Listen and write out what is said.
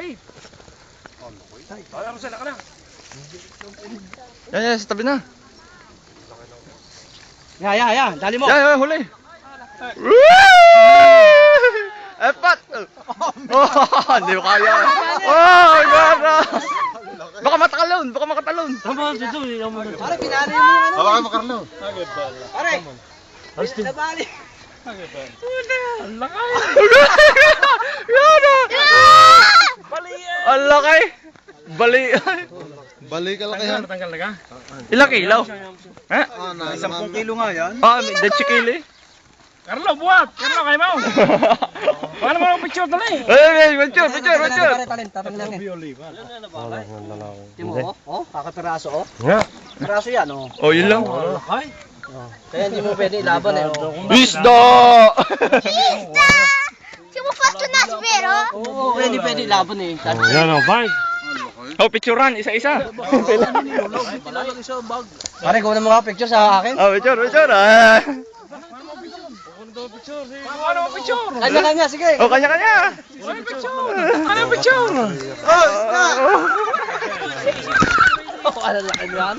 Wait. Ay, Rosel, ka na. Yan, sa tabi na. Yan. Dali mo. Yan, huli. Epat! Hindi mo kaya. Oh, gana! Baka makatalon. Tama, dito. Pare, pinali mo yung ano. Baka makarlo. Pare, nabali. Ang lakay. Gana! Balian. Ang laki! Bali. Balik ka lang kaya. Natanggal na ka? Ilang kilaw? Ha? 10 kilo nga yan. Ah, may chikili. Carlo, buhat! Carlo, kayo mo! Paano mo ang picture dali? Picture. Pare, talent, tatanggalin. Timo, kakapiraso, oh. Nga. Piraso yan, oh. Oh, yun lang. Lakay. Kaya hindi mo pwede ilaban, eh, oh. Isda! Sumufasto na si Pero. Oo, kaya hindi pwede ilaban, eh. Yan o, bye. Oh, picturean, isa-isa. Pare, kuha na mga picture sa akin. Oh, picture. Ah. Ano ang picture? Kanya-kanya, sige. Oh, kanya-kanya. Ano ang picture? Oh, Oh, ano lang yan?